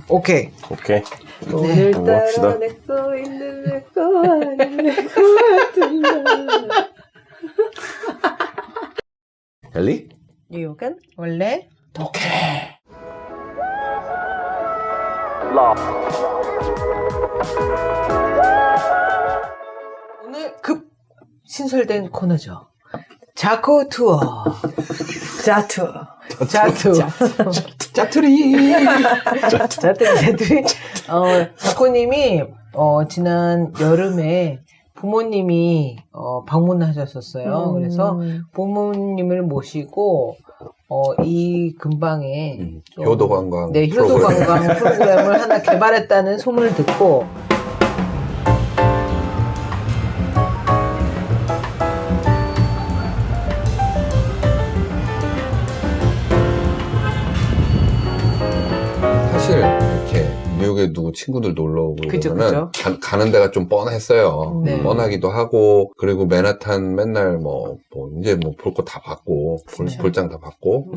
오케이. 오케이. 오늘따라 합시다. 내꺼 있는 내꺼 아닌 내꺼 같은 날. 엘리? 뉴욕은 원래 독해. 오늘 급 신설된 코너죠. 자코 투어. 자투. 짜투리. 자투리. 자코님이, 지난 여름에 부모님이, 방문하셨었어요. 그래서 부모님을 모시고, 이 근방에 좀 효도관광. 네, 효도관광 프로그램을 하나 개발했다는 소문을 듣고, 사실 이렇게 뉴욕에 누구 친구들 놀러 오고 그죠, 그러면은 가는 데가 좀 뻔했어요. 네. 뻔하기도 하고 그리고 맨하탄 맨날 이제 볼 거 다 봤고 볼장 다 봤고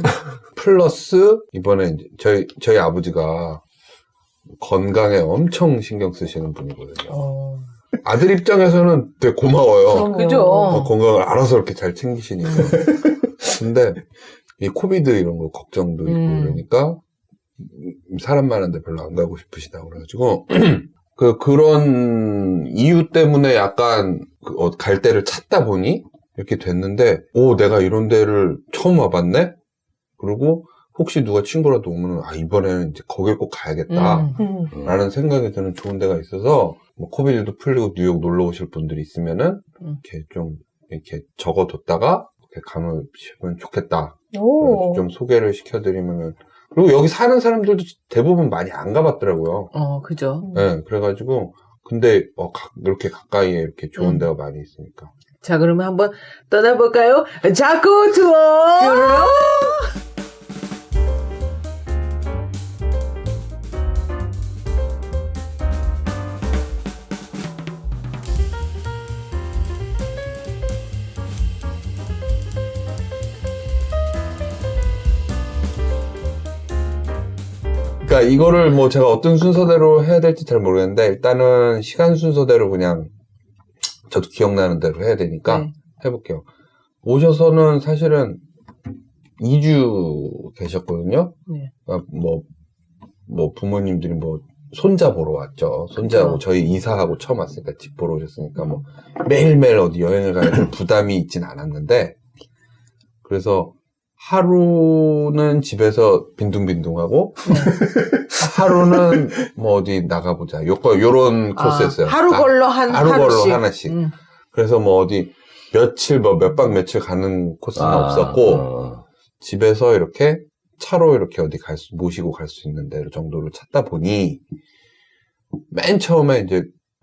플러스 이번에 이제 저희 아버지가 건강에 엄청 신경 쓰시는 분이거든요. 아들 입장에서는 되게 고마워요. 그죠. 건강을 알아서 이렇게 잘 챙기시니까. 근데 이 코비드 이런 거 걱정도 있고 그러니까 사람 많은데 별로 안 가고 싶으시다고 그래가지고 그런 이유 때문에 약간 갈 데를 찾다 보니 이렇게 됐는데 내가 이런 데를 처음 와봤네? 그리고 혹시 누가 친구라도 오면은 이번에는 이제 거길 꼭 가야겠다 라는 생각이 드는 좋은 데가 있어서 코비드도 풀리고 뉴욕 놀러 오실 분들이 있으면은 이렇게 좀 이렇게 적어뒀다가 이렇게 가면 좋겠다. 그래서 좀 소개를 시켜드리면은 그리고 여기 사는 사람들도 대부분 많이 안 가봤더라고요. 그죠. 네, 그래가지고, 근데, 이렇게 가까이에 이렇게 좋은 데가 많이 있으니까. 자, 그러면 한번 떠나볼까요? 자코 투어! 그러니까 이거를 제가 어떤 순서대로 해야 될지 잘 모르겠는데, 일단은 시간 순서대로 그냥, 저도 기억나는 대로 해야 되니까, 네. 해볼게요. 오셔서는 사실은 2주 계셨거든요? 네. 부모님들이 손자 보러 왔죠. 손자하고 그쵸. 저희 이사하고 처음 왔으니까 집 보러 오셨으니까 매일매일 어디 여행을 가는 부담이 있진 않았는데 그래서 하루는 집에서 빈둥빈둥하고 하루는 어디 나가보자 요런 코스였어요. 하루 걸러 하나씩. 그래서 어디 며칠 몇 박 며칠 가는 코스는 없었고 집에서 이렇게 차로 이렇게 어디 모시고 갈 수 있는 데 정도를 찾다 보니, 맨 처음에 이제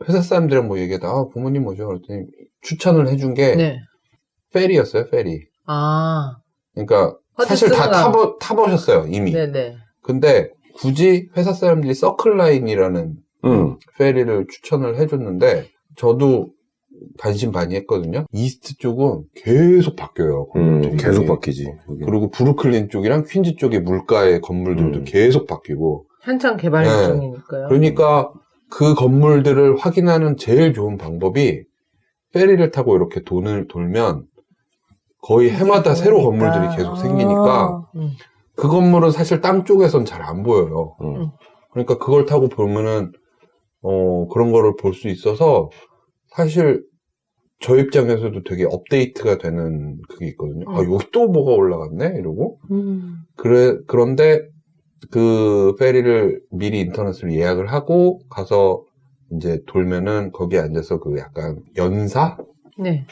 회사 사람들이랑 얘기하다, 부모님 모셔. 그랬더니 추천을 해준 게, 네. 페리였어요, 페리. 그러니까, 사실 다 타보셨어요, 이미. 네네. 근데, 굳이 회사 사람들이 서클라인이라는 페리를 추천을 해줬는데, 저도 반신반의했거든요. 이스트 쪽은 계속 바뀌어요. 계속 바뀌지. 그리고 브루클린 쪽이랑 퀸즈 쪽의 물가의 건물들도 계속 바뀌고. 한창 개발 네. 중이니까요. 그러니까 그 건물들을 확인하는 제일 좋은 방법이 페리를 타고 이렇게 돌면 거의 해마다 새로 건물들이 계속 생기니까 그 건물은 사실 땅 쪽에선 잘 안 보여요. 그러니까 그걸 타고 보면은 그런 거를 볼 수 있어서 사실 저 입장에서도 되게 업데이트가 되는 그게 있거든요. 여기 또 뭐가 올라갔네? 이러고. 그런데 그 페리를 미리 인터넷으로 예약을 하고 가서 이제 돌면은 거기에 앉아서 그 약간 연사? 네.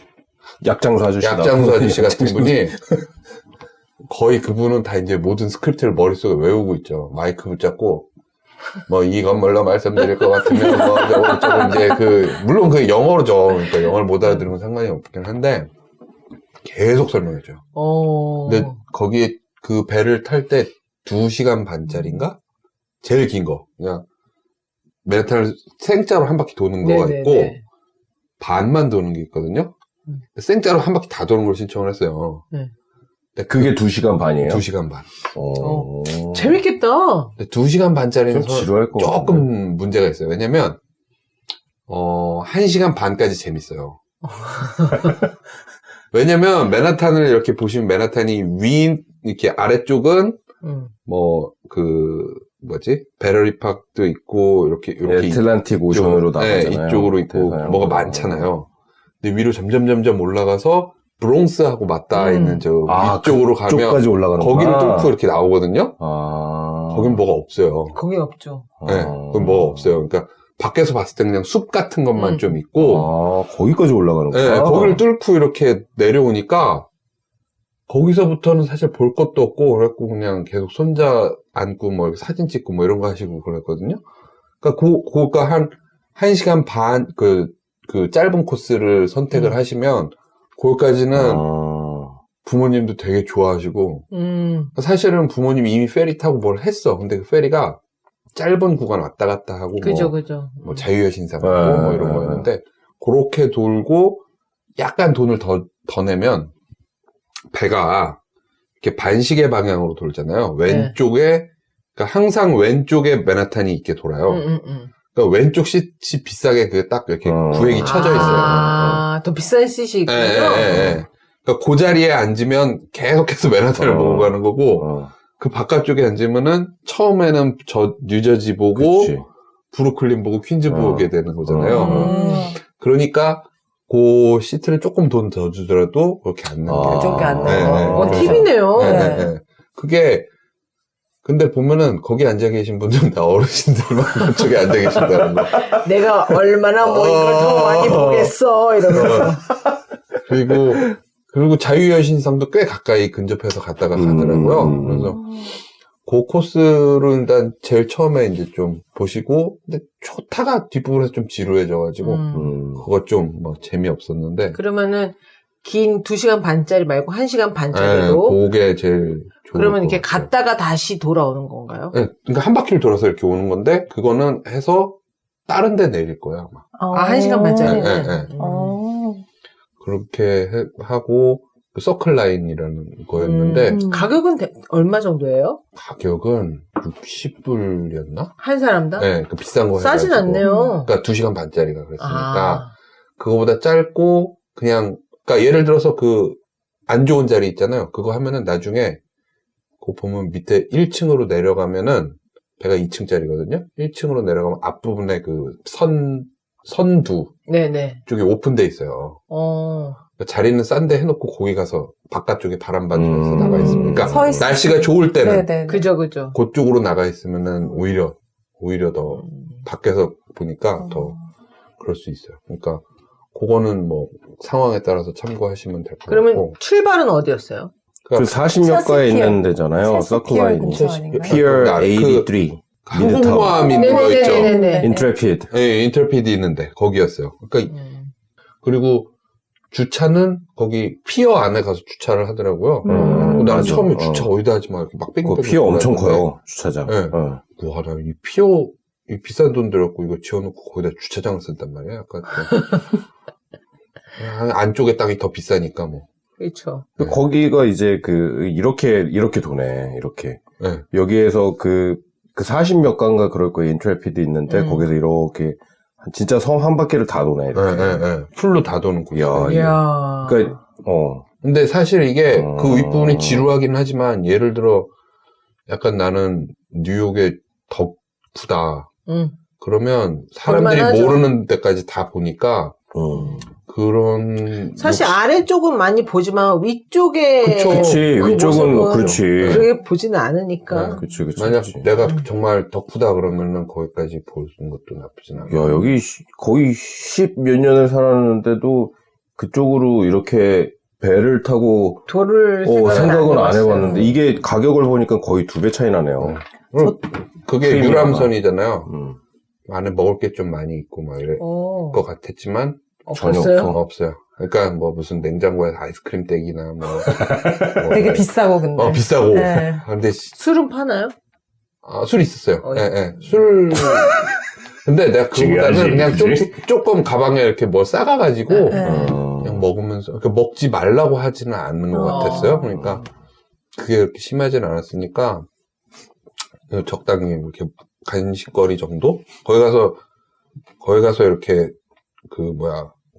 약장수 아저씨 같은 분이 거의 그분은 다 이제 모든 스크립트를 머릿속에 외우고 있죠. 마이크 붙잡고 이 건물로 말씀드릴 것 같으면 이제 물론 그게 영어로죠. 그러니까 영어를 못 알아들으면 상관이 없긴 한데 계속 설명해줘요. 근데 거기에 그 배를 탈 때 2시간 반짜리인가? 제일 긴 거. 그냥 맨하탄을 생짜로 한 바퀴 도는 거가 있고 반만 도는 게 있거든요. 생짜로 한 바퀴 다 도는 걸 신청을 했어요. 그게 2시간 반이에요? 2시간 반. 재밌겠다. 근데 2시간 반짜리는 좀 지루할 것 조금 같은데. 문제가 있어요. 왜냐면 1시간 반까지 재밌어요. 왜냐면 맨하탄을 이렇게 보시면 맨하탄이 이렇게 아래쪽은 배럴리 파크도 있고 이렇게 애틀란틱 오션으로 나가잖아요. 이쪽으로 있고 뭐가 많잖아요. 근데 위로 점점 올라가서 브롱스하고 맞닿아 있는 저 위쪽으로 가면 그쪽까지 올라가는 거기를 뚫고 이렇게 나오거든요. 거긴 뭐가 없어요. 거기 없죠. 네, 거긴 뭐가 없어요. 그러니까 밖에서 봤을 때 그냥 숲 같은 것만 좀 있고 거기까지 올라가는구나. 네, 거기를 뚫고 이렇게 내려오니까 거기서부터는 사실 볼 것도 없고 그래갖고 그냥 계속 손자 안고 뭐 이렇게 사진 찍고 뭐 이런 거 하시고 그랬거든요. 그러니까 그거가 한 시간 반 그 짧은 코스를 선택을 하시면 거기까지는 부모님도 되게 좋아하시고 사실은 부모님이 이미 페리 타고 뭘 했어. 근데 그 페리가 짧은 구간 왔다 갔다 하고 그죠. 뭐 자유의 신상 하고 뭐 이런 거였는데 그렇게 돌고 약간 돈을 더 내면 배가 이렇게 반시계 방향으로 돌잖아요. 왼쪽에 그러니까 항상 왼쪽에 맨하탄이 있게 돌아요. 그러니까 왼쪽 시트 비싸게 그 딱 이렇게 구획이 쳐져 있어요. 더 비싼 시트 있군요. 그러니까 그 자리에 앉으면 계속해서 맨하탄을 보고 가는 거고 그 바깥쪽에 앉으면은 처음에는 저 뉴저지 보고 그치. 브루클린 보고 퀸즈 보게 되는 거잖아요. 그러니까 그 시트를 조금 돈 더 주더라도 그렇게 앉는 게 그쪽에 앉는 거. 그래서- 팁이네요. 네. 그게 근데 보면은 거기 앉아 계신 분들은 다 어르신들만 그쪽에 앉아 계신다는 거. 내가 얼마나 뭐 이걸 더 많이 보겠어 이러면서. 그리고 자유의 신상도 꽤 가까이 근접해서 갔다가 가더라고요. 그래서 그 코스로 일단 제일 처음에 이제 좀 보시고, 근데 초타가 뒷부분에서 좀 지루해져가지고, 그거 좀 뭐 재미없었는데. 그러면은 긴 2시간 반짜리 말고 1시간 반짜리로. 그게 제일 좋은 그러면 이렇게 갔다가 다시 돌아오는 건가요? 네, 그러니까 한 바퀴를 돌아서 이렇게 오는 건데, 그거는 해서 다른 데 내릴 거예요, 아마. 1시간 반짜리는. 네. 그렇게 하고, 그 서클 라인이라는 거였는데, 가격은 얼마 정도예요? 가격은 60불이었나? 한 사람당? 네, 그 비싼 거 싸진 해가지고. 않네요. 그러니까 2시간 반짜리가 그랬으니까, 그거보다 짧고, 그냥, 그러니까 예를 들어서 그, 안 좋은 자리 있잖아요. 그거 하면은 나중에, 그거 보면 밑에 1층으로 내려가면은, 배가 2층짜리거든요? 1층으로 내려가면 앞부분에 그 선두 네네. 쪽이 오픈돼 있어요. 그러니까 자리는 싼데 해놓고 거기 가서 바깥쪽에 바람 받으면서 나가 있으면. 그러니까 서 있을 날씨가 좋을 때는 네네. 그죠. 그쪽으로 나가 있으면은 오히려 더 밖에서 보니까 더 그럴 수 있어요. 그러니까 그거는 뭐 상황에 따라서 참고하시면 될 것 그러면 같고. 출발은 어디였어요? 그 40몇 가에 체스피어. 있는 데잖아요. 서클 라인이. 근처 아닌가요? 피어 그 83. 항공모함 있는 거 있죠? 네네네. 인트레피드. 네, 인터피드 있는데 거기였어요. 그러니까 그리고 주차는 거기 피어 안에 가서 주차를 하더라고요. 나는 맞아. 처음에 주차 어디다 하지 마 이렇게 막 뺑뺑. 그 피어 엄청 커요. 주차장. 네. 와, 나 이 피어 이 비싼 돈 들였고 이거 지어놓고 거기다 주차장을 쓴단 말이야. 약간 안쪽에 땅이 더 비싸니까 뭐. 그렇죠. 거기가 이제 이렇게 도네. 이렇게. 네. 여기에서 그 40몇 가인가 그럴 거예요. 인트레피드 있는데 거기서 이렇게 진짜 섬 한 바퀴를 다 도네. 이렇게. 네. 풀로 다 도는 곳. 이야. 그러니까 근데 사실 이게 그 윗부분이 지루하긴 하지만 예를 들어 약간 나는 뉴욕에 덥다. 그러면 사람들이 볼만하죠. 모르는 데까지 다 보니까 그런 사실 아래쪽은 많이 보지만 위쪽에 그쵸. 그치. 그 위쪽은 모습은 그렇지. 그렇게 보지는 않으니까. 네. 그치. 만약 내가 정말 덕후다 그러면은 거기까지 볼 수 있는 것도 나쁘진 않아. 야, 여기 거의 10 몇 년을 살았는데도 그쪽으로 이렇게 배를 타고 도를 생각은 안 해봤어요. 해봤는데 이게 가격을 보니까 거의 2배 차이 나네요. 그게 수입이 유람선이잖아요. 안에 먹을 게 좀 많이 있고 막 이럴 것 같았지만 전혀 없었어요? 없어요. 그러니까 뭐 무슨 냉장고에 아이스크림 떼기나 뭐 되게 비싸고 근데. 비싸고. 네. 근데 술은 파나요? 술 있었어요. 어, 예. 술. 근데 내가 그거보다는 중요하지, 그냥 그치? 조금 가방에 이렇게 뭐 싸가가지고 네. 그냥 먹으면서 그러니까 먹지 말라고 하지는 않는 것 같았어요. 그러니까 그게 그렇게 심하진 않았으니까 적당히 이렇게 간식거리 정도? 거기 가서 이렇게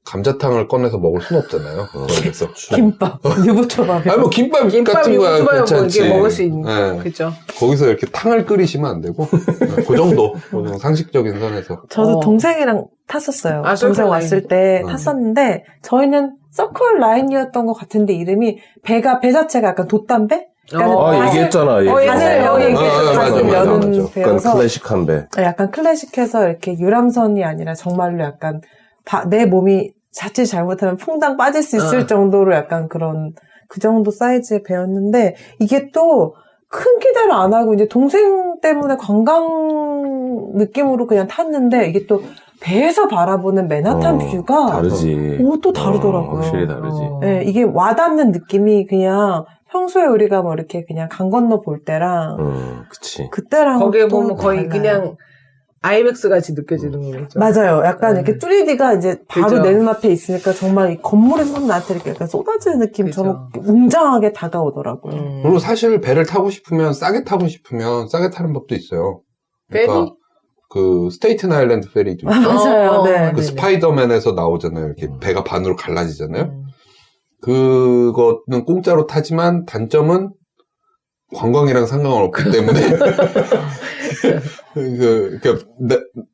감자탕을 꺼내서 먹을 순 없잖아요. 그래서 김밥, 유부초밥. 아니 뭐 김밥 같은 거야 괜찮지. 뭐 이렇게 먹을 수 있는. 네. 그죠. 거기서 이렇게 탕을 끓이시면 안 되고 그 정도 상식적인 선에서. 저도 동생이랑 탔었어요. 아, 동생 서클 왔을 때 라인. 탔었는데 저희는 서클 라인이었던 것 같은데 이름이 배 자체가 약간 돛담배? 얘기했잖아. 갓을 여기 얘기해서 갓을 여는 약간 배여서 클래식한 배. 약간 클래식해서 이렇게 유람선이 아니라 정말로 약간 내 몸이 자칫 잘못하면 퐁당 빠질 수 있을 정도로 약간 그 정도 사이즈의 배였는데 이게 또 큰 기대를 안 하고 이제 동생 때문에 관광 느낌으로 그냥 탔는데 이게 또 배에서 바라보는 맨하탄 뷰가 다르지. 또 다르더라고요. 확실히 다르지. 네, 이게 와닿는 느낌이 그냥 평소에 우리가 뭐 이렇게 그냥 강 건너 볼 때랑 그치. 그때랑 거기에 또 보면 거의 달라요. 그냥 아이맥스 같이 느껴지는 거죠. 맞아요. 약간 이렇게 3D가 이제 바로 그죠. 내 눈앞에 있으니까 정말 이 건물에서 나한테 이렇게 약간 쏟아지는 느낌처럼 웅장하게 다가오더라고요. 그리고 사실 배를 타고 싶으면 싸게 타는 법도 있어요. 그러니까 페리? 그 스테이튼 아일랜드 페리도 있고 맞아요. 네. 그 스파이더맨에서 나오잖아요. 이렇게 배가 반으로 갈라지잖아요. 음. 그거는 공짜로 타지만 단점은 관광이랑 상관없기 때문에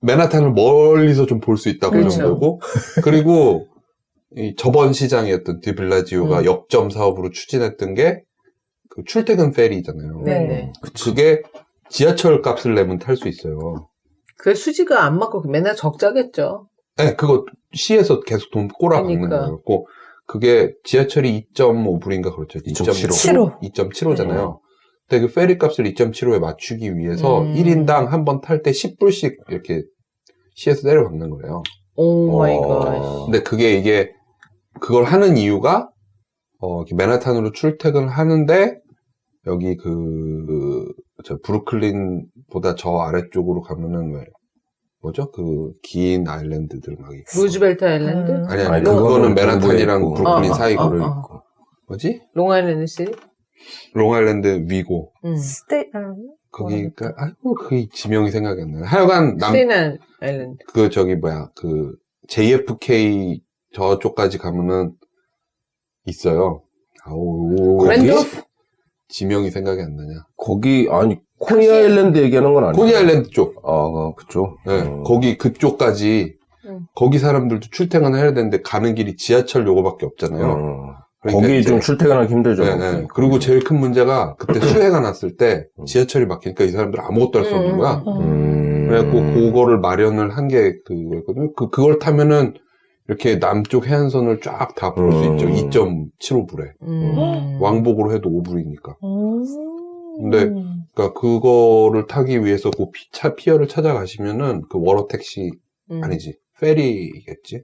맨하탄을 멀리서 좀 볼 수 있다고 그렇죠. 정도고 그리고 이 저번 시장이었던 디빌라지오가 역점 사업으로 추진했던 게 그 출퇴근 페리잖아요. 네네. 그게 지하철 값을 내면 탈 수 있어요. 그 수지가 안 맞고 맨날 적자겠죠. 네, 그거 시에서 계속 돈 꼬라박는 그러니까. 거였고 그게 지하철이 2.5불인가 그렇죠. 2.75. 2.75잖아요. 근데 그 페리 값을 2.75에 맞추기 위해서 1인당 한 번 탈 때 10불씩 이렇게 시에서 때려박는 거예요. 오 마이 갓. 근데 그걸 하는 이유가 이렇게 맨하탄으로 출퇴근을 하는데 여기 브루클린보다 저 아래쪽으로 가면은 뭐죠? 그 긴 아일랜드들 막 있고. 루즈벨트 아일랜드? 아니 그거는 맨하탄이랑 있고. 브루클린 사이고. 있고. 뭐지? 롱아일랜드 시티? 롱아일랜드 위고. 거기가 그게 지명이 생각이 안 나요. 하여간 스테이난 아일랜드. 그 JFK 저쪽까지 가면은 있어요. 랜드로프? 지명이 생각이 안 나냐. 코니 아일랜드 얘기하는 건 아니에요. 코니 아일랜드 쪽. 그쪽? 네, 거기 그쪽까지 거기 사람들도 출퇴근을 해야 되는데 가는 길이 지하철 요거밖에 없잖아요. 그러니까 거기 좀 출퇴근하기 힘들죠. 네. 그리고 제일 큰 문제가 그때 수해가 났을 때 지하철이 막히니까 이 사람들 아무것도 할 수 없는 거야. 그래갖고 그거를 마련을 한 게 그거였거든요. 그걸 타면은 이렇게 남쪽 해안선을 쫙 다 볼 수 있죠. 2.75불에. 왕복으로 해도 5불이니까. 근데 그러니까 그거를 타기 위해서 그 피어를 찾아가시면은 그 워러 택시 아니지 페리겠지.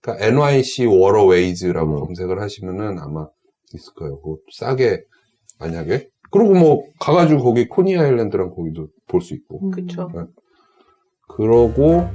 그러니까 NYC 워러웨이즈라고 검색을 하시면은 아마 있을 거예요. 그거 싸게 만약에 그리고 뭐 가가지고 거기 코니 아일랜드랑 거기도 볼 수 있고. 그쵸. 네. 그러고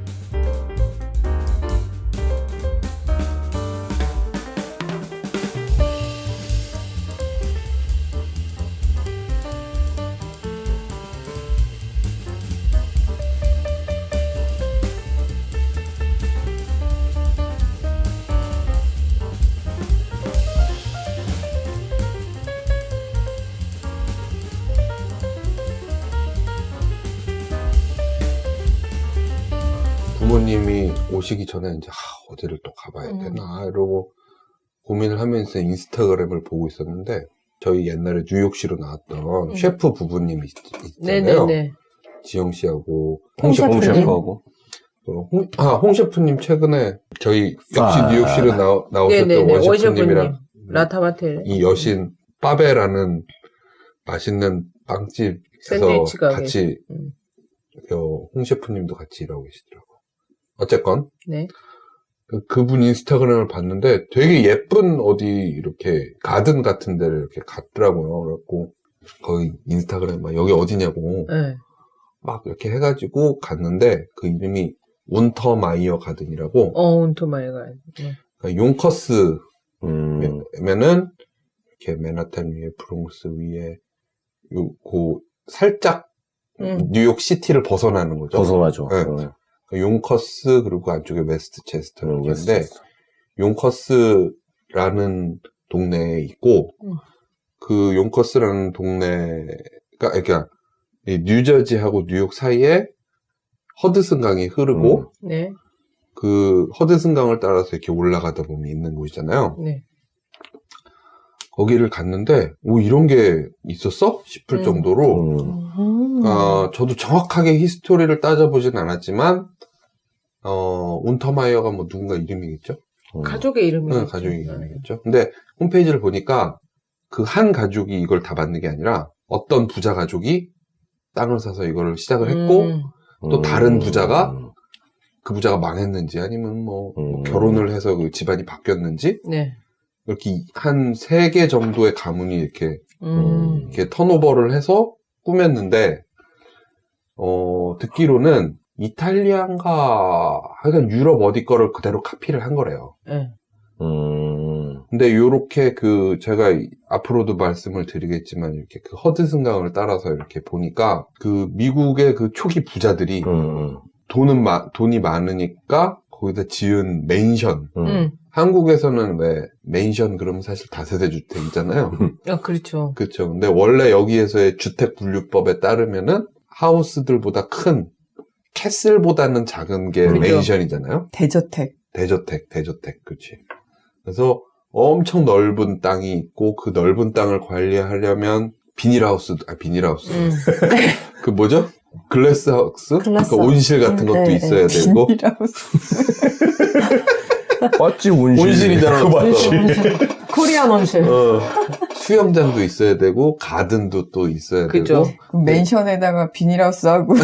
부모님이 오시기 전에 이제 어디를 또 가봐야 되나 이러고 고민을 하면서 인스타그램을 보고 있었는데 저희 옛날에 뉴욕시로 나왔던 셰프 부부님이 있잖아요. 네네네. 지영 씨하고 홍 셰프하고. 홍 셰프님 최근에 저희 역시 뉴욕시로 나오셨던 네네네. 원 원 셰프님이랑 셰프님. 라타마텔. 이 여신 빠베라는 맛있는 빵집에서 샌드위치 가게. 같이 홍 셰프님도 같이 일하고 계시더라고요. 어쨌건 네. 그분 인스타그램을 봤는데 되게 예쁜 어디 이렇게 가든 같은 데를 이렇게 갔더라고요. 그래갖고 거기 인스타그램 막 여기 어디냐고 네. 막 이렇게 해가지고 갔는데 그 이름이 운터마이어 가든이라고 운토마이가. 네. 그러니까 용커스면은 이렇게 맨하탄 위에 브롱스 위에 그 살짝 뉴욕 시티를 벗어나는 거죠. 벗어나죠. 네. 용커스 그리고 안쪽에 웨스트체스터 있는데 용커스라는 동네에 있고 그 용커스라는 동네가 그러니까 이 뉴저지하고 뉴욕 사이에 허드슨 강이 흐르고 네. 그 허드슨 강을 따라서 이렇게 올라가다 보면 있는 곳이잖아요. 네. 거기를 갔는데 오 이런 게 있었어? 싶을 정도로 저도 정확하게 히스토리를 따져보진 않았지만 운터마이어가 뭐 누군가 이름이겠죠? 가족의 이름이. 네, 가족의 이름이겠죠. 근데 홈페이지를 보니까 그 한 가족이 이걸 다 받는 게 아니라 어떤 부자 가족이 땅을 사서 이걸 시작을 했고 또 다른 부자가 그 부자가 망했는지 아니면 뭐 결혼을 해서 그 집안이 바뀌었는지 네. 이렇게 한 3개 정도의 가문이 이렇게 턴오버를 해서 꾸몄는데 듣기로는 이탈리아인가 하여간 유럽 어디 거를 그대로 카피를 한 거래요. 네. 근데 요렇게 제가 앞으로도 말씀을 드리겠지만 이렇게 그 허드슨 강을 따라서 이렇게 보니까 그 미국의 그 초기 부자들이 돈이 많으니까 거기다 지은 맨션. 한국에서는 왜 맨션 그러면 사실 다세대 주택이잖아요. 그렇죠. 그렇죠. 근데 원래 여기에서의 주택 분류법에 따르면은 하우스들보다 큰 캐슬보다는 작은 게 그렇죠. 맨션이잖아요. 대저택. 대저택, 그렇지. 그래서 엄청 넓은 땅이 있고 그 넓은 땅을 관리하려면 비닐하우스. 그 뭐죠? 글래스하우스? 그 온실 같은 것도 있어야 되고. 맞지, 온실. 온실이잖아. 맞지. 코리안 온실. 수영장도 있어야 되고 가든도 또 있어야 그죠. 되고. 그럼 맨션에다가 비닐하우스하고.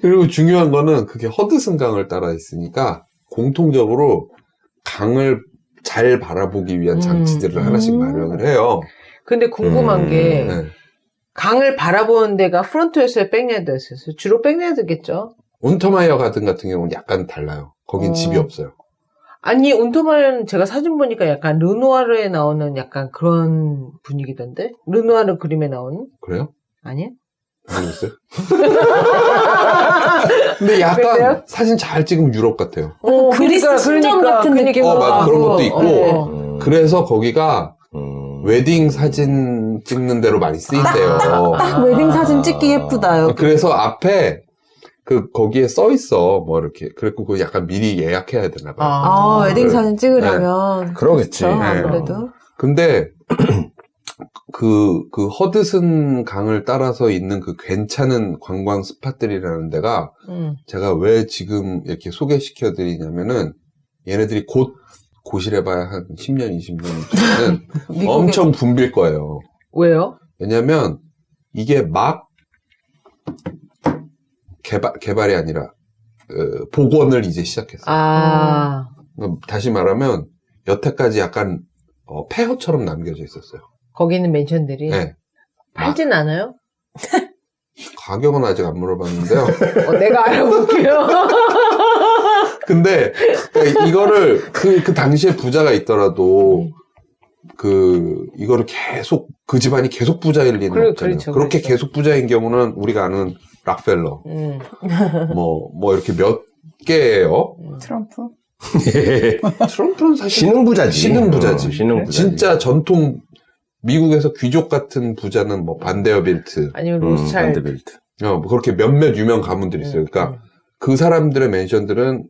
그리고 중요한 거는 그게 허드슨 강을 따라 있으니까 공통적으로 강을 잘 바라보기 위한 장치들을 하나씩 마련을 해요. 근데 궁금한 게 네. 강을 바라보는 데가 프론트였어요, 백야드였어요? 주로 백야드겠죠? 운터마이어 가든 같은 경우는 약간 달라요. 거긴 집이 없어요. 아니, 운터마이어는 제가 사진 보니까 약간 르누아르에 나오는 약간 그런 분위기던데? 르누아르 그림에 나오는? 그래요? 아니야? 모르겠어요. 근데 약간 그래요? 사진 잘 찍으면 유럽 같아요. 그리스 신전 같은 느낌으로. 맞아, 그런 것도 있고. 어. 그래서 거기가 웨딩 사진 찍는 데로 많이 쓰인대요. 웨딩 사진 찍기 예쁘다요. 그래서 앞에 거기에 써 있어. 뭐 이렇게. 그래갖고 그 약간 미리 예약해야 되나 봐요. 웨딩 사진 찍으려면. 그러겠지. 그렇죠, 네. 아무래도. 근데 그 허드슨 강을 따라서 있는 그 괜찮은 관광 스팟들이라는 데가 제가 왜 지금 이렇게 소개시켜 드리냐면은 얘네들이 고실해봐야 한 10년, 20년 뒤에는 엄청 붐빌 거예요. 왜요? 왜냐면 이게 막 개발이 아니라 복원을 이제 시작했어요. 다시 말하면 여태까지 약간 폐허처럼 남겨져 있었어요. 거기는 맨션들이 네. 팔진 않아요? 가격은 아직 안 물어봤는데요. 내가 알아볼게요. 근데 이거를 그 당시에 부자가 있더라도 이거를 계속 그 집안이 계속 부자일 리는 없잖아요. 그렇죠, 그렇게 그렇죠. 계속 부자인 경우는 우리가 아는 락펠러 뭐 이렇게 몇 개예요. 트럼프? 트럼프는 사실 신흥부자지. 신흥부자지. 신흥부자지. 진짜 전통 미국에서 귀족 같은 부자는 뭐 반데어빌트, 아니면 로스차일드. 반데빌트. 뭐 그렇게 몇몇 유명 가문들이 있어요. 그러니까 그 사람들의 맨션들은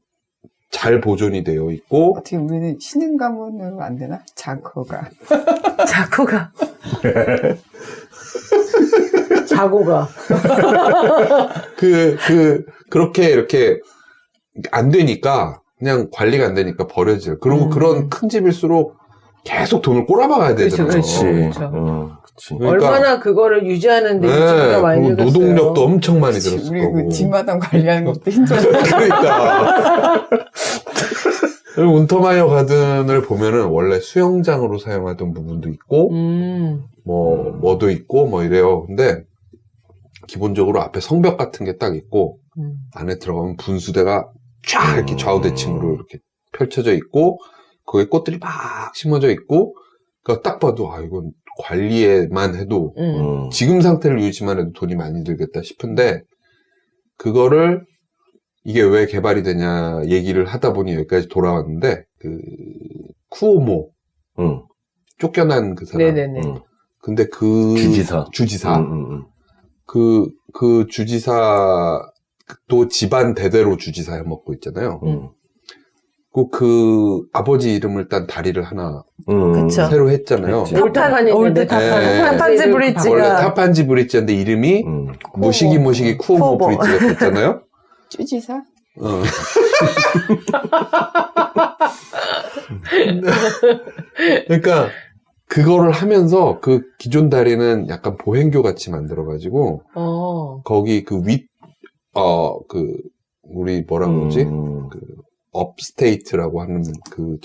잘 보존이 되어 있고. 어떻게 우리는 신흥 가문으로 안 되나? 자코가. 자고가. 그렇게 이렇게 안 되니까 그냥 관리가 안 되니까 버려져요. 그리고 그런 큰 집일수록 계속 돈을 꼬라박아야 되잖아요. 그렇지. 그렇죠. 그렇지. 그러니까, 얼마나 그거를 유지하는데 유지비가 많이 그리고 들었어요. 노동력도 엄청 많이 들었을 우리 거고. 그 뒷마당 관리하는 것도 힘들어. 그러니까. 그리고 운터마이어 가든을 보면은 원래 수영장으로 사용하던 부분도 있고, 뭐도 있고, 뭐 이래요. 근데, 기본적으로 앞에 성벽 같은 게 딱 있고, 안에 들어가면 분수대가 쫙 이렇게 좌우대칭으로 이렇게 펼쳐져 있고, 거기에 꽃들이 막 심어져 있고, 그러니까 딱 봐도, 이건 관리에만 해도, 지금 상태를 유지만 해도 돈이 많이 들겠다 싶은데, 그거를, 이게 왜 개발이 되냐 얘기를 하다 보니 여기까지 돌아왔는데, 쿠오모. 쫓겨난 그 사람. 네네네. 근데 주지사. 그 주지사도 집안 대대로 주지사 해먹고 있잖아요. 그 아버지 이름을 딴 다리를 하나 그쵸. 새로 했잖아요. 올드 타판지 브릿지가. 원래 타판지 브릿지인데 이름이 모시기 쿠오모 브릿지가 됐잖아요. 주지사? 그러니까 그거를 하면서 그 기존 다리는 약간 보행교 같이 만들어가지고 거기 우리 뭐라 그러지? 그 업스테이트라고 하는 그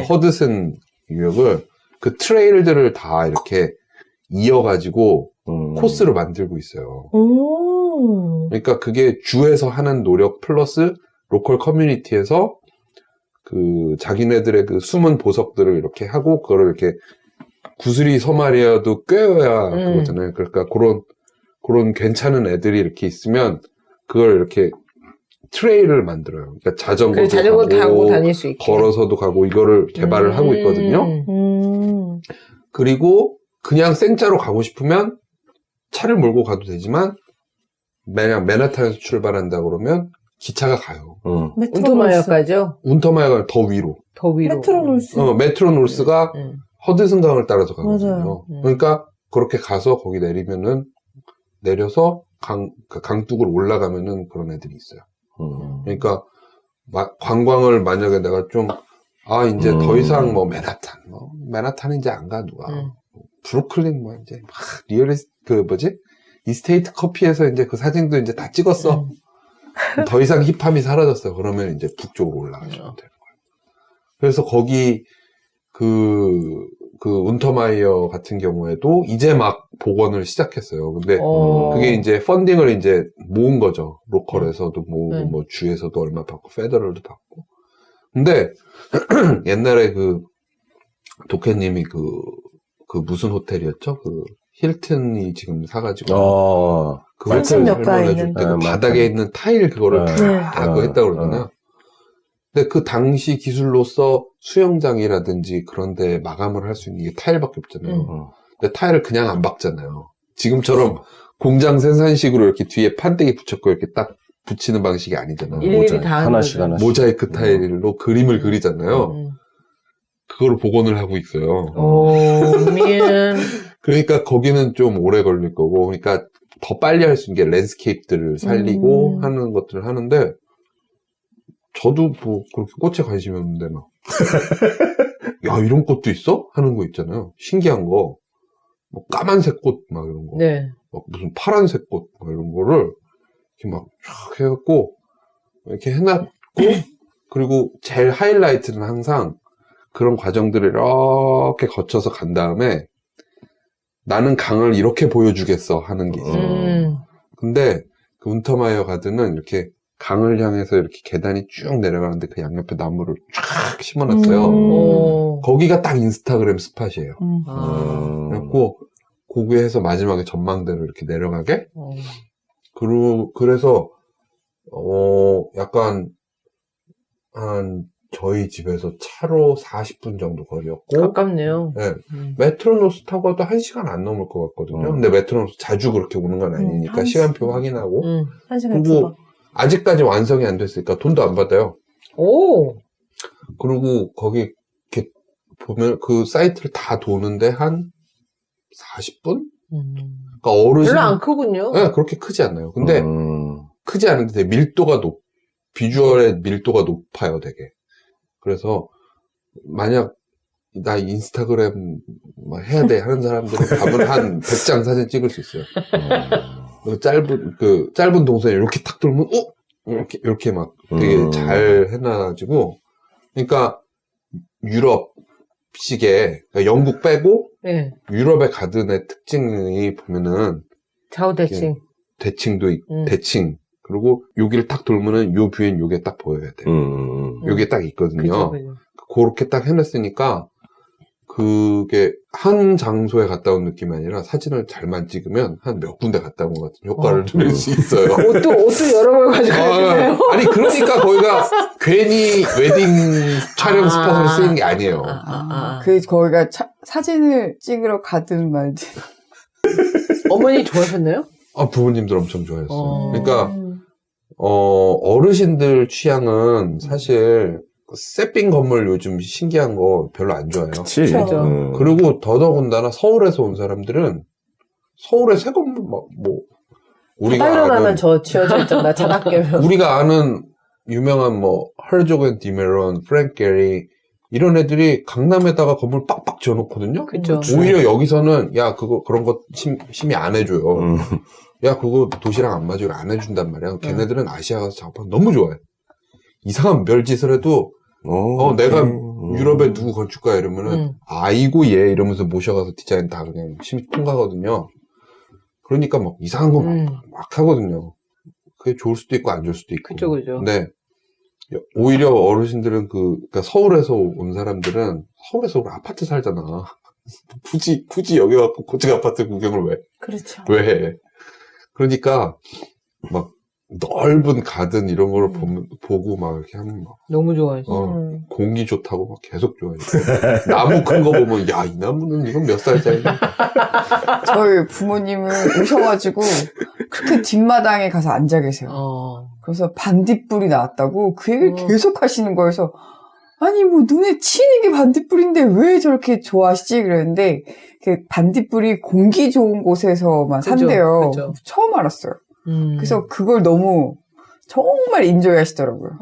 허드슨 유역을 그 트레일들을 다 이렇게 이어가지고 코스를 만들고 있어요. 그러니까 그게 주에서 하는 노력 플러스 로컬 커뮤니티에서 그 자기네들의 그 숨은 보석들을 이렇게 하고 그거를 이렇게 구슬이 서말이라도 꿰어야 그거잖아요. 그러니까 그런 괜찮은 애들이 이렇게 있으면 그걸 이렇게 트레일을 만들어요. 그러니까 자전거도 타고 다닐 수 있게. 걸어서도 가고 이거를 개발을 하고 있거든요. 그리고 그냥 생짜로 가고 싶으면 차를 몰고 가도 되지만 만약 맨하탄에서 출발한다 그러면 기차가 가요. 운터마이어까지요? 운터마이어가 더 위로. 메트로 놀스가 허드슨강을 따라서 가거든요. 그러니까 그렇게 가서 거기 내려서 강둑을 올라가면은 그런 애들이 있어요. 그러니까 관광을 만약에 내가 좀 이제 더 이상 맨하탄은 이제 안 가 누가 브루클린 이제 이스테이트 커피에서 이제 그 사진도 이제 다 찍었어. 더 이상 힙함이 사라졌어. 그러면 이제 북쪽으로 올라가시면 되는 거예요. 그래서 거기 그 운터마이어 같은 경우에도 이제 막 복원을 시작했어요. 근데 그게 이제 펀딩을 이제 모은 거죠. 로컬에서도 모으고 뭐 주에서도 얼마 받고 페더럴도 받고. 근데 옛날에 도케님이 무슨 호텔이었죠? 힐튼이 지금 사가지고 그 호텔 설명해줄 때 바닥에 있는 타일 그거를 다 그거 했다고 그러잖아요. 근데 그 당시 기술로서 수영장이라든지 그런 데 마감을 할 수 있는 게 타일밖에 없잖아요. 근데 타일을 그냥 안 박잖아요. 지금처럼 공장 생산식으로 이렇게 뒤에 판때기 붙였고 이렇게 딱 붙이는 방식이 아니잖아요. 일일이 다 하나씩. 모자이크 타일로 그림을 그리잖아요. 그걸 복원을 하고 있어요. 그러니까 거기는 좀 오래 걸릴 거고, 그러니까 더 빨리 할 수 있는 게 랜드스케이프들을 살리고 하는 것들을 하는데, 저도 그렇게 꽃에 관심이 없는데 야, 이런 꽃도 있어? 하는 거 있잖아요. 신기한 거. 까만색 꽃, 이런 거. 네. 무슨 파란색 꽃, 이런 거를 이렇게 쫙 해갖고, 이렇게 해놨고, 그리고 제일 하이라이트는 항상 그런 과정들을 이렇게 거쳐서 간 다음에 나는 강을 이렇게 보여주겠어 하는 게 있어요. 근데 그 운터마이어 가든은 이렇게 강을 향해서 이렇게 계단이 쭉 내려가는데 그 양옆에 나무를 쫙 심어놨어요. 거기가 딱 인스타그램 스팟이에요. 그래갖고 고구에서 마지막에 전망대로 이렇게 내려가게. 그래서 약간 저희 집에서 차로 40분 정도 거리였고. 가깝네요. 네. 메트로노스 타고 와도 1시간 안 넘을 것 같거든요. 근데 메트로노스 자주 그렇게 오는 건 아니니까 시간표 확인하고. 1시간 그리고 아직까지 완성이 안 됐으니까 돈도 안 받아요. 그리고 거기 이렇게 보면 그 사이트를 다 도는데 한 40분? 그러니까 별로 안 크군요. 네, 그렇게 크지 않아요. 근데 크지 않은데 되게 비주얼의 밀도가 높아요, 되게. 그래서 만약 나 인스타그램 해야 돼 하는 사람들은 가면 한 100장 사진 찍을 수 있어요. 짧은 동선에 이렇게 탁 돌면 이렇게 막 되게 잘 해놔가지고, 그러니까 유럽식의, 그러니까 영국 빼고 유럽의 가든의 특징이 보면은 좌우 대칭. 대칭도 있고 대칭. 그리고 여기를 딱 돌면은 요 뷰엔 요게 딱 보여야 돼요. 요게 딱 있거든요. 그죠. 그렇게 딱 해놨으니까 그게 한 장소에 갔다 온 느낌이 아니라 사진을 잘만 찍으면 한 몇 군데 갔다 온 것 같은 효과를 누릴 수 있어요. 옷도 여러 번 가져가시네요. 아니 그러니까 거기가 괜히 웨딩 촬영 스팟으로 쓰이는 게 아니에요. 거기가 사진을 찍으러 가든 말든. 어머니 좋아하셨나요? 부모님들 엄청 좋아했어요. 그러니까 어르신들 취향은 사실 새삥 건물 요즘 신기한 거 별로 안 좋아해요. 그치. 그쵸. 그리고 더더군다나 서울에서 온 사람들은 서울에 새 건물 뭐 우리가 일어나면 아는 저 지어져 있잖아. 자다 깨면. 우리가 아는 유명한 뭐 헐조그 앤 디메론, 프랭크 게리 이런 애들이 강남에다가 건물 빡빡 지어놓거든요. 그쵸. 오히려 여기서는 야 그거 그런 거 심의 안 해줘요. 야 그거 도시랑 안 맞아요. 안 해준단 말이야. 걔네들은 아시아 가서 작업하면 너무 좋아해. 이상한 별짓을 해도 내가 유럽에 누구 건축가 이러면은 아이고 얘 이러면서 모셔가서 디자인 다 그냥 심의 통과거든요. 그러니까 막 이상한 거 막 하거든요. 그게 좋을 수도 있고 안 좋을 수도 있고. 그죠. 근데 오히려 어르신들은 그러니까 서울에서 온 사람들은 서울에서 오면 아파트 살잖아. 굳이 여기 와서 고층 아파트 구경을 그렇죠. 왜 해? 그러니까 막 넓은 가든 이런 걸 보고 막 이렇게 하면 막 너무 좋아했어. 공기 좋다고 막 계속 좋아해. 나무 큰 거 보면 야 이 나무는 이건 몇 살짜리? 저희 부모님은 오셔가지고 그렇게 뒷마당에 가서 앉아 계세요. 그래서 반딧불이 나왔다고 그 얘기를 계속 하시는 거여서 아니 뭐 눈에 치이는 게 반딧불인데 왜 저렇게 좋아하시지? 그랬는데 그 반딧불이 공기 좋은 곳에서만 산대요. 그죠. 처음 알았어요. 그래서 그걸 너무 정말 인조이 하시더라고요.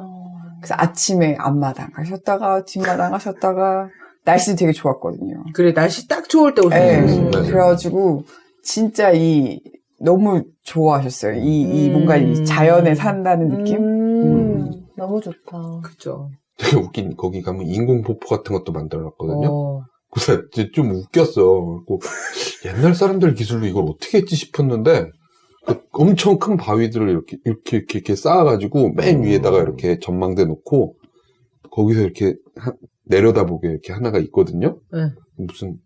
그래서 아침에 앞마당 가셨다가 뒷마당 가셨다가 날씨 되게 좋았거든요. 그래, 날씨 딱 좋을 때 네, 오셨어요. 그래가지고 진짜 너무 좋아하셨어요. 뭔가 이 자연에 산다는 느낌? 너무 좋다. 그죠. 되게 웃긴 거기 가면 인공 폭포 같은 것도 만들어놨거든요. 그래서 좀 웃겼어. 그리고 옛날 사람들 기술로 이걸 어떻게 했지 싶었는데 엄청 큰 바위들을 이렇게 쌓아가지고 맨 위에다가 이렇게 전망대 놓고 거기서 이렇게 내려다보게 이렇게 하나가 있거든요. 무슨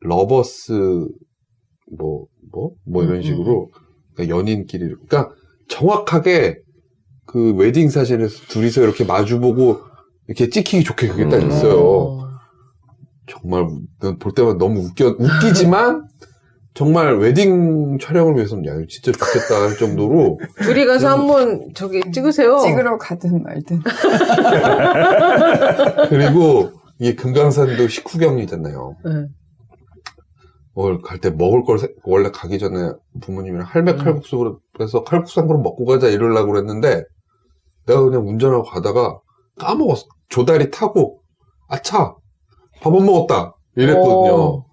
러버스 뭐 이런 식으로 그러니까 연인끼리 그러니까 정확하게 그 웨딩 사진에서 둘이서 이렇게 마주보고 이렇게 찍히기 좋게 그게 딱 있어요. 정말 볼 때마다 너무 웃기지만 정말 웨딩 촬영을 위해서는 야 진짜 좋겠다 할 정도로 둘이 가서 한번 저기 찍으세요. 찍으러 가든 말든. 그리고 이게 금강산도 식후경이잖아요. 갈 때 먹을 걸 원래 가기 전에 부모님이랑 할매 칼국수 그래서 칼국수 한 그릇 먹고 가자 이러려고 그랬는데 내가 그냥 운전하고 가다가 까먹었어. 조다리 타고 아차 밥 못 먹었다 이랬거든요.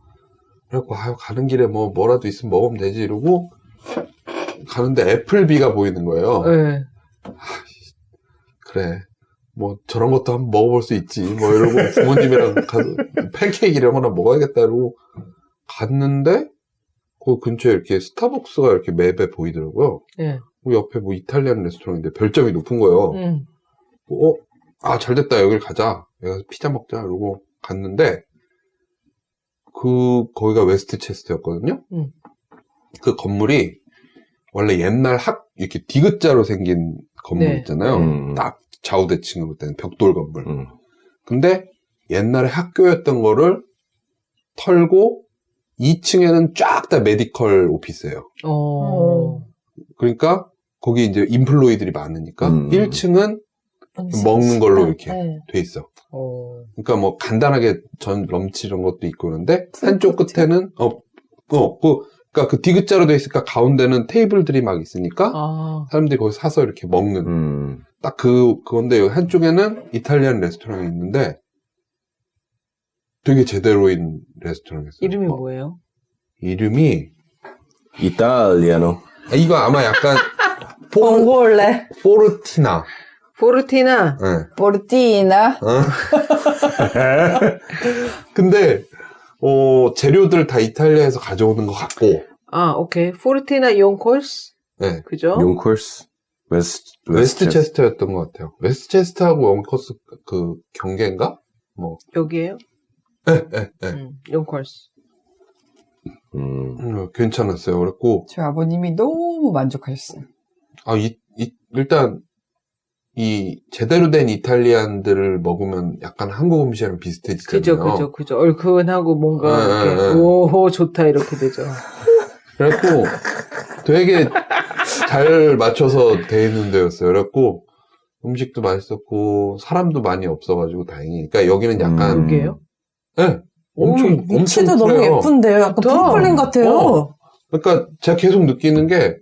그래갖고 가는 길에 뭐라도 있으면 먹으면 되지 이러고 가는데 애플비가 보이는 거예요. 그래 뭐 저런 것도 한번 먹어볼 수 있지 뭐 이러고 부모님이랑 가서 팬케이크 이런 거나 먹어야겠다 이러고 갔는데 그 근처에 이렇게 스타벅스가 이렇게 맵에 보이더라고요. 그 옆에 뭐 이탈리안 레스토랑인데 별점이 높은 거예요. 잘 됐다 여길 가자. 내가 피자 먹자 이러고 갔는데 거기가 웨스트 체스트였거든요. 그 건물이 원래 옛날 이렇게 디귿자로 생긴 건물 있잖아요. 딱 좌우대칭으로 된 벽돌 건물. 근데 옛날에 학교였던 거를 털고 2층에는 쫙 다 메디컬 오피스예요. 그러니까 거기 이제 인플로이들이 많으니까 1층은 먹는 걸로 이렇게 돼 있어. 그러니까 뭐 간단하게 럼치 이런 것도 있고 그런데 한쪽 끝에는 그러니까 그 디귿자로 돼 있으니까 가운데는 테이블들이 막 있으니까 사람들이 거기 사서 이렇게 먹는 딱 그건데 한쪽에는 이탈리안 레스토랑이 있는데 되게 제대로인 레스토랑이었어요. 이름이 뭐예요? 이름이 이탈리아노. 이거 아마 약간 봉골레. 포르티나. 포르티나. 포르티나. 근데 재료들 다 이탈리아에서 가져오는 것 같고. 오케이. 포르티나 용콜스. 네. 그죠? 용콜스. 웨스트 체스터였던 것 같아요. 웨스트 체스터하고 용콜스 그 경계인가? 뭐. 여기에요? 네. 용콜스. 괜찮았어요. 그랬고. 저희 아버님이 너무 만족하셨어요. 일단, 이 제대로 된 이탈리안들을 먹으면 약간 한국 음식이랑 비슷해지잖아요. 그죠. 얼큰하고 뭔가 이렇게 오 좋다 이렇게 되죠. 그래갖고 되게 잘 맞춰서 돼 있는 데였어요. 그래갖고 음식도 맛있었고 사람도 많이 없어가지고 다행히. 그러니까 여기는 약간 그게요? 네, 엄청 위치도 너무 그래요. 예쁜데요. 약간 브루클린 같아요. 그러니까 제가 계속 느끼는 게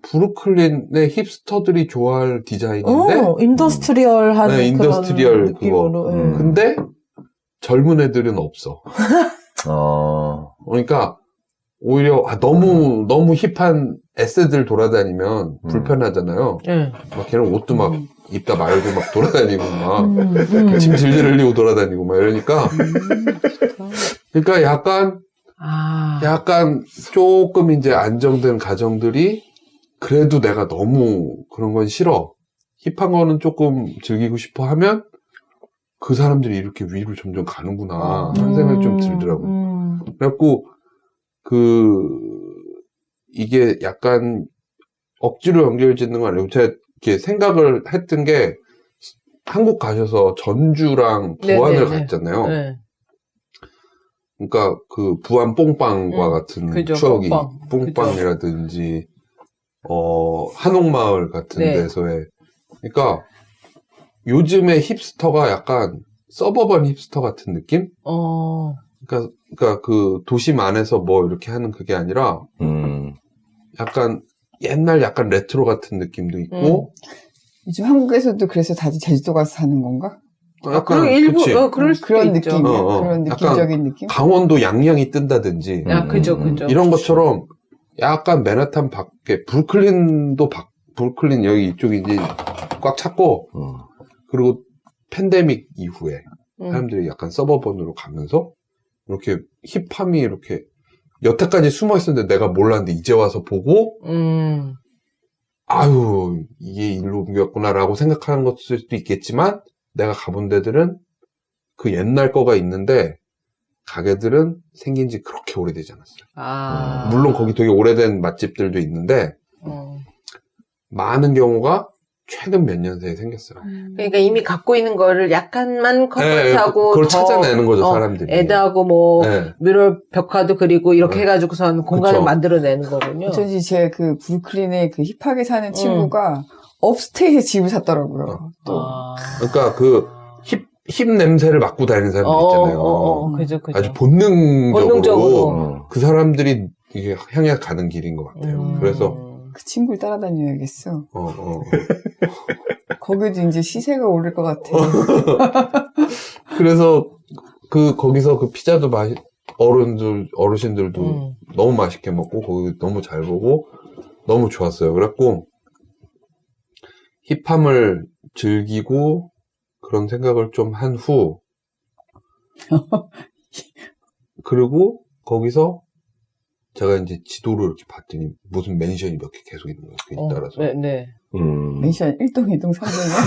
브루클린의 힙스터들이 좋아할 디자인인데 인더스트리얼한 네, 인더스트리얼 그런 느낌으로. 그거. 근데 젊은 애들은 없어. 그러니까 오히려 너무 힙한 에세들 돌아다니면 불편하잖아요. 막 걔는 옷도 막 입다 말고 막 돌아다니고 막 침 질질 흘리고 돌아다니고 막 이러니까 그러니까 약간 조금 이제 안정된 가정들이 그래도 내가 너무 그런 건 싫어. 힙한 거는 조금 즐기고 싶어 하면 그 사람들이 이렇게 위로 점점 가는구나 하는 생각이 좀 들더라고요. 그래갖고 이게 약간 억지로 연결 짓는 건 아니고 제가 이렇게 생각을 했던 게 한국 가셔서 전주랑 부안을 갔잖아요. 네. 그러니까 그 부안 뽕빵과 같은 그죠, 추억이 뽕빵. 뽕빵이라든지 한옥마을 같은 네. 데서의 그러니까 요즘의 힙스터가 약간 서버번 힙스터 같은 느낌? 그러니까 그 도심 안에서 뭐 이렇게 하는 그게 아니라 약간 옛날 약간 레트로 같은 느낌도 있고 요즘 한국에서도 그래서 다들 제주도 가서 사는 건가? 약간 일부 그치. 그럴 수도 그런 있죠. 느낌, 그런 느낌적인 느낌. 강원도 양양이 뜬다든지 그죠. 이런 것처럼 약간 맨하탄 밖에 브루클린 여기 이쪽이 이제 꽉 찼고 그리고 팬데믹 이후에 사람들이 약간 서버번으로 가면서 이렇게 힙함이 이렇게 여태까지 숨어 있었는데 내가 몰랐는데 이제 와서 보고 아유 이게 일로 옮겼구나라고 생각하는 것일 수도 있겠지만 내가 가본 데들은 그 옛날 거가 있는데 가게들은 생긴 지 그렇게 오래되지 않았어요. 물론 거기 되게 오래된 맛집들도 있는데 많은 경우가 최근 몇 년 새에 생겼어요. 그러니까 이미 갖고 있는 거를 약간만 컨버트하고 그걸 찾아내는 거죠, 사람들이. 애드하고 뭐 네. 뮤럴 벽화도 그리고 이렇게 해가지고선 공간을 그쵸. 만들어내는 거군요. 어쩐지 제 그 브루클린에 그 힙하게 사는 친구가 업스테이트에 집을 샀더라고요. 또. 그러니까 그 힙 냄새를 맡고 다니는 사람들 있잖아요. 그죠. 아주 본능적으로 본능적으로. 그 사람들이 이게 향해 가는 길인 것 같아요. 그래서 그 친구를 따라다녀야겠어. 거기도 이제 시세가 오를 것 같아. 그래서 거기서 그 피자도 어르신들도 너무 맛있게 먹고 거기 너무 잘 보고 너무 좋았어요. 그래갖고 힙함을 즐기고 그런 생각을 좀 한 후 그리고 거기서 제가 이제 지도를 이렇게 봤더니 무슨 맨션이 몇 개 계속 있는 거예요. 그 따라서. 네. 맨션 1동, 2동, 3동이요?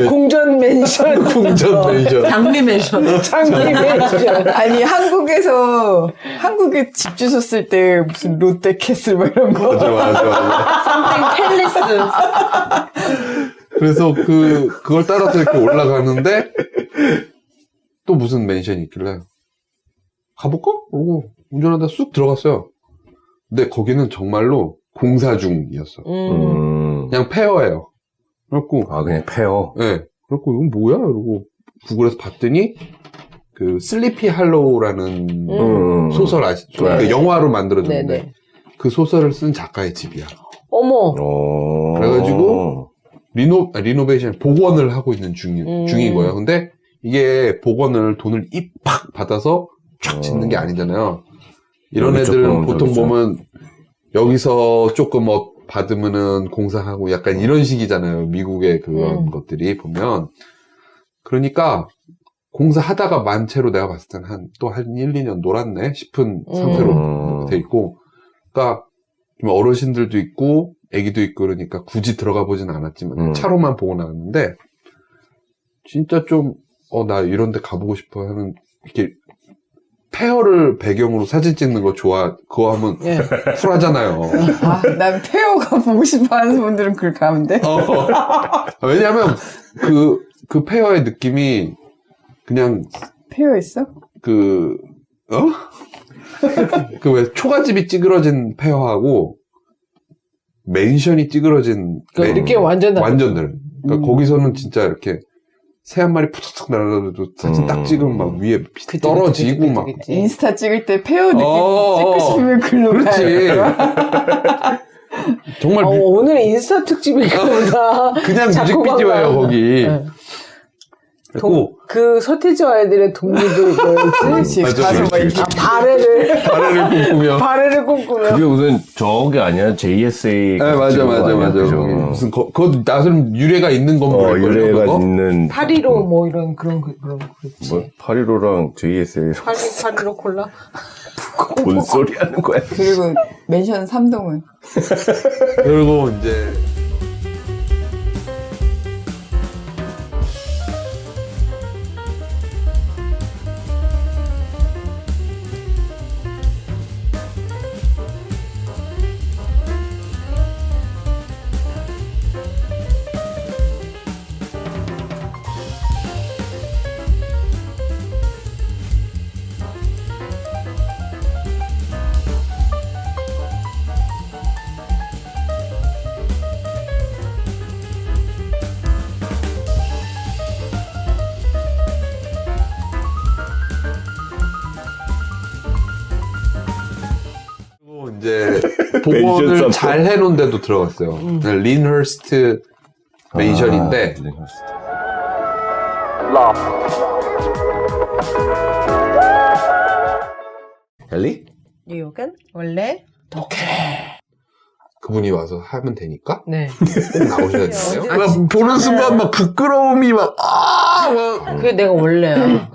궁전 맨션. 궁전 맨션. 장미 맨션. 장미 맨션. 아니, 한국에 집 주소 쓸 때 무슨 롯데캐슬 뭐 이런 거. 맞아. 썸띵 팰리스. 그래서 그걸 따라서 이렇게 올라가는데 또 무슨 맨션이 있길래 가볼까? 그러고 운전하다 쑥 들어갔어요. 근데 거기는 정말로 공사 중이었어. 그냥 페어예요. 그래갖고 그냥 페어. 네. 그래갖고 이건 뭐야? 이러고 구글에서 봤더니 그 슬리피 할로우라는 소설 아시죠? 그 영화로 만들어졌는데 네네. 그 소설을 쓴 작가의 집이야. 어머. 그래가지고 리노베이션 복원을 하고 있는 중인 거예요. 근데 이게 복원을 돈을 입팍 받아서 쫙 짓는 게 아니잖아요. 이런 애들 보통 보면 여기서 조금 받으면은 공사하고 약간 이런 식이잖아요. 미국의 그런 것들이 보면. 그러니까 공사하다가 만채로 내가 봤을 때는 또 한 1, 2년 놀았네 싶은 상태로 돼 있고. 그러니까 좀 어르신들도 있고 애기도 있고 그러니까 굳이 들어가 보진 않았지만 차로만 보고 나왔는데 진짜 좀, 나 이런 데 가보고 싶어 하는, 이렇게, 페어를 배경으로 사진 찍는 거 그거 하면 예. 쿨하잖아요. 난 페어가 보고 싶어 하는 분들은 그렇게 하면 돼. 왜냐면, 그 페어의 느낌이, 그냥, 페어 있어? 그 왜 초가집이 찌그러진 페어하고, 맨션이 찌그러진, 느낌 완전 다르죠. 완전 다른. 그러니까 거기서는 진짜 이렇게, 새 한 마리 푸툭툭 날아가도 사진 딱 찍으면 막 위에 빛 떨어지고 막. 인스타 찍을 때 페어 느낌 찍고 싶으면 글로 그렇지. 가요. 정말 오늘 인스타 특집인가 보다. 그냥 뮤직비디오예요 거기. 네. 그리고 그 서태지와 아이들의 동료들 뭐였지? 그렇지. 가서 막 이렇게 바래를 발해를 꿈꾸며. 그게 무슨 저게 아니야? JSA. 네, 맞아. 무슨 그거 나름 유래가 있는 건물. 유래가 있는. 815 뭐 이런 그런 그렇지. 뭐, 815랑 JSA. 815 콜라? 뭔 소리 하는 거야? 그리고 맨션 3동은 그리고 이제 복원을 잘 해놓은 데도 들어갔어요. 린허스트 맨션인데 엘리? 뉴욕은 원래 그분이 와서 하면 되니까 네. 꼭 나오셔야 돼요. 아, 진짜? 보는 순간 막 부끄러움이 막 그게 내가 원래야.